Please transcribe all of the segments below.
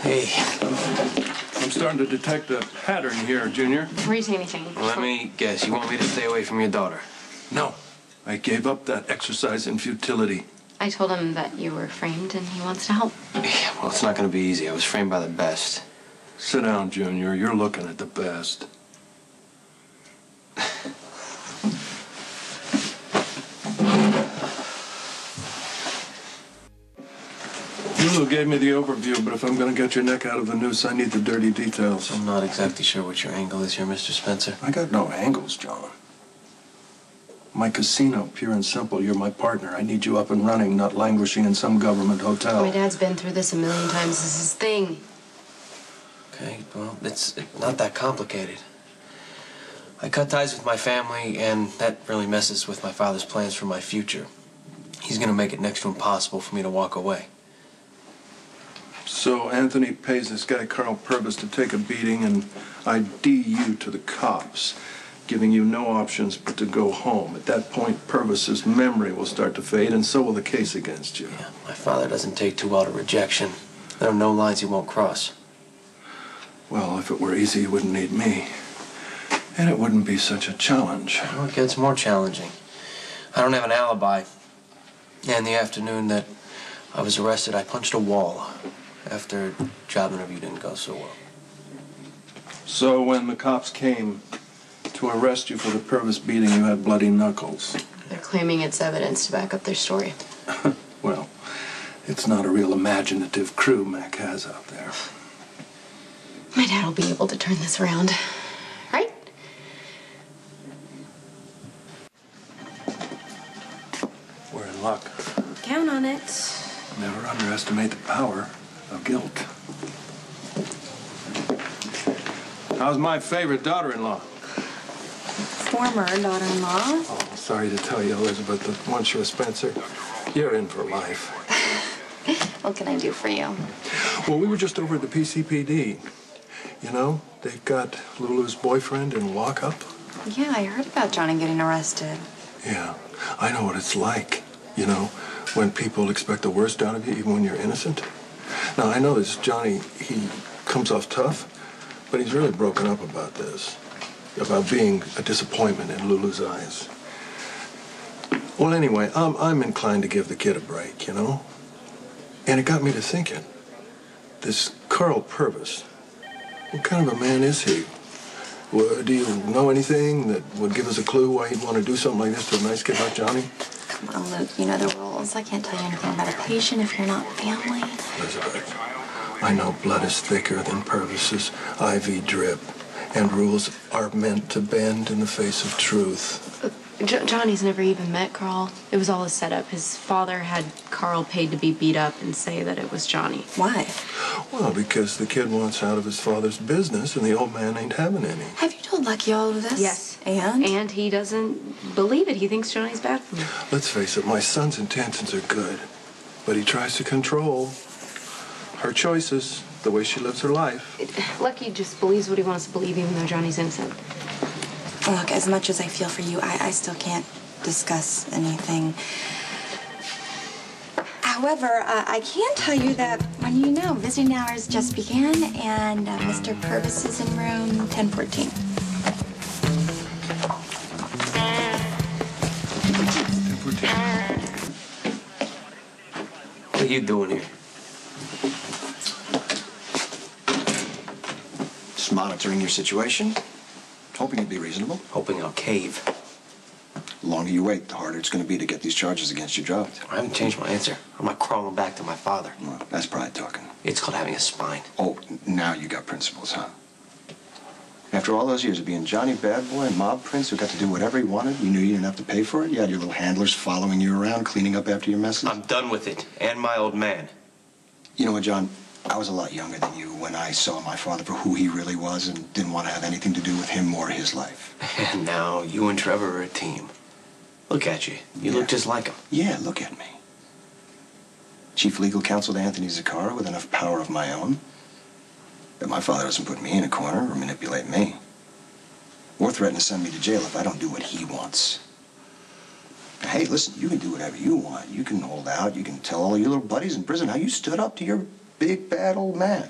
Hey. I'm starting to detect a pattern here, Junior. Reading anything? Let me guess. You want me to stay away from your daughter? No. I gave up that exercise in futility. I told him that you were framed and he wants to help. Yeah, well, it's not going to be easy. I was framed by the best. Sit down, Junior. You're looking at the best. Lulu gave me the overview, but if I'm going to get your neck out of the noose, I need the dirty details. I'm not exactly sure what your angle is here, Mr. Spencer. I got no angles, John. My casino, pure and simple. You're my partner. I need you up and running, not languishing in some government hotel. My dad's been through this a million times. This is his thing. Okay, well, it's not that complicated. I cut ties with my family, and that really messes with my father's plans for my future. He's going to make it next to impossible for me to walk away. So Anthony pays this guy Carl Perves to take a beating and ID you to the cops, giving you no options but to go home. At that point, Purvis's memory will start to fade, and so will the case against you. Yeah, my father doesn't take too well to rejection. There are no lines he won't cross. Well, if it were easy, you wouldn't need me. And it wouldn't be such a challenge. Well, it gets more challenging. I don't have an alibi. And the afternoon that I was arrested, I punched a wall after a job interview didn't go so well. So when the cops came to arrest you for the Perves beating, you had bloody knuckles. They're claiming it's evidence to back up their story. Well, it's not a real imaginative crew Mac has out there. My dad will be able to turn this around, right? We're in luck. Count on it. Never underestimate the power of guilt. How's my favorite daughter-in-law? Former daughter-in-law. Oh, sorry to tell you, Elizabeth, that once you're a Spencer, you're in for life. What can I do for you? Well, we were just over at the PCPD. You know, they've got Lulu's boyfriend in lockup. Yeah, I heard about Johnny getting arrested. Yeah, I know what it's like, you know, when people expect the worst out of you, even when you're innocent. Now, I know this Johnny, he comes off tough, but he's really broken up about this, about being a disappointment in Lulu's eyes. Well, anyway, I'm inclined to give the kid a break, you know? And it got me to thinking, this Carl Perves, what kind of a man is he? Well, do you know anything that would give us a clue why he'd want to do something like this to a nice kid like Johnny? Come on, Luke, you know the rules. I can't tell you anything about a patient if you're not family. Elizabeth, I know blood is thicker than Purvis's IV drip, and rules are meant to bend in the face of truth. Johnny's never even met Carl. It was all a setup. His father had Carl paid to be beat up and say that it was Johnny. Why? Well, because the kid wants out of his father's business, and the old man ain't having any. Have you told Lucky all of this? Yes. And? And he doesn't believe it. He thinks Johnny's bad for me. Let's face it, my son's intentions are good, but he tries to control her choices, the way she lives her life. Lucky just believes what he wants to believe, even though Johnny's innocent. Look, as much as I feel for you, I still can't discuss anything. However, I can tell you that, well, you know, visiting hours just began, and Mr. Perves is in room 1014. 1014. What are you doing here? Just monitoring your situation. Hoping you'd be reasonable. Hoping I'll cave. The longer you wait, the harder it's going to be to get these charges against you dropped. I haven't changed my answer. I'm not crawling back to my father. Well, that's pride talking. It's called having a spine. Oh, now you got principles, huh? After all those years of being Johnny Bad Boy and Mob Prince who got to do whatever he wanted, you knew you didn't have to pay for it? You had your little handlers following you around, cleaning up after your messes? I'm done with it. And my old man. You know what, John? I was a lot younger than you when I saw my father for who he really was and didn't want to have anything to do with him or his life. And now you and Trevor are a team. Look at you. You look just like him. Yeah, look at me. Chief Legal Counsel to Anthony Zaccaro with enough power of my own. But my father doesn't put me in a corner or manipulate me. Or threaten to send me to jail if I don't do what he wants. Hey, listen, you can do whatever you want. You can hold out. You can tell all your little buddies in prison how you stood up to your big, bad old man.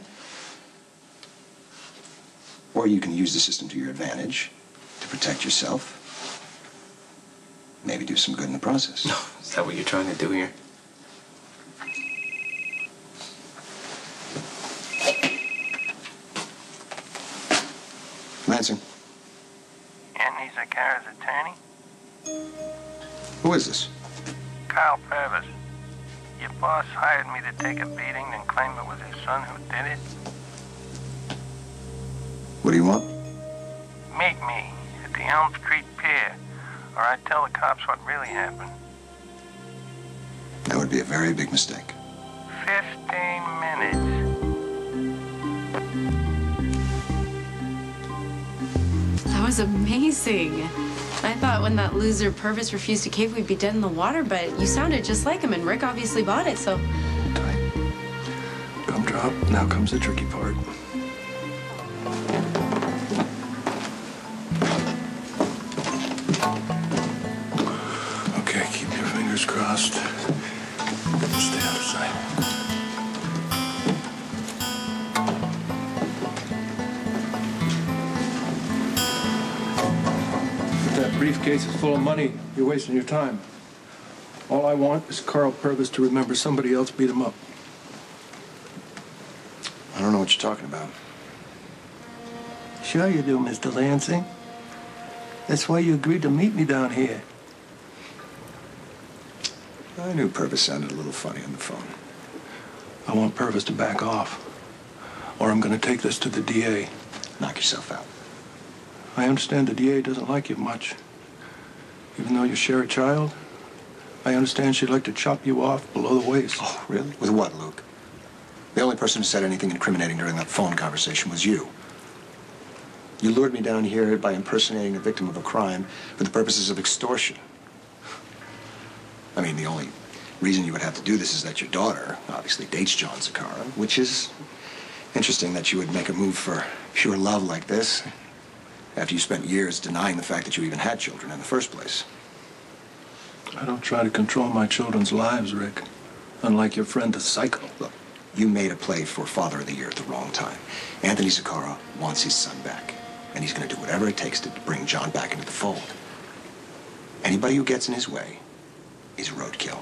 Or you can use the system to your advantage to protect yourself. Maybe do some good in the process. Is that what you're trying to do here? Lansing. Anthony Zakara's attorney? Who is this? Carl Perves. Your boss hired me to take a beating and claim it was his son who did it. What do you want? Meet me at the Elm Street Pier, or I tell the cops what really happened. That would be a very big mistake. 15 minutes. That was amazing. I thought when that loser Purvis refused to cave, we'd be dead in the water, but you sounded just like him, and Rick obviously bought it, so... Tight. Gumdrop. Now comes the tricky part. Okay, keep your fingers crossed. Stay out of sight. That briefcase is full of money. You're wasting your time. All I want is Carl Perves to remember somebody else beat him up. I don't know what you're talking about. Sure you do, Mr. Lansing. That's why you agreed to meet me down here. I knew Purvis sounded a little funny on the phone. I want Pervis to back off, or I'm going to take this to the DA. Knock yourself out. I understand the DA doesn't like you much. Even though you share a child, I understand she'd like to chop you off below the waist. Oh, really? With what, Luke? The only person who said anything incriminating during that phone conversation was you. You lured me down here by impersonating a victim of a crime for the purposes of extortion. I mean, the only reason you would have to do this is that your daughter obviously dates John Zakara, which is interesting that you would make a move for pure love like this after you spent years denying the fact that you even had children in the first place. I don't try to control my children's lives, Rick. Unlike your friend, the psycho. Look, you made a play for Father of the Year at the wrong time. Anthony Zakara wants his son back, and he's going to do whatever it takes to bring John back into the fold. Anybody who gets in his way is roadkill.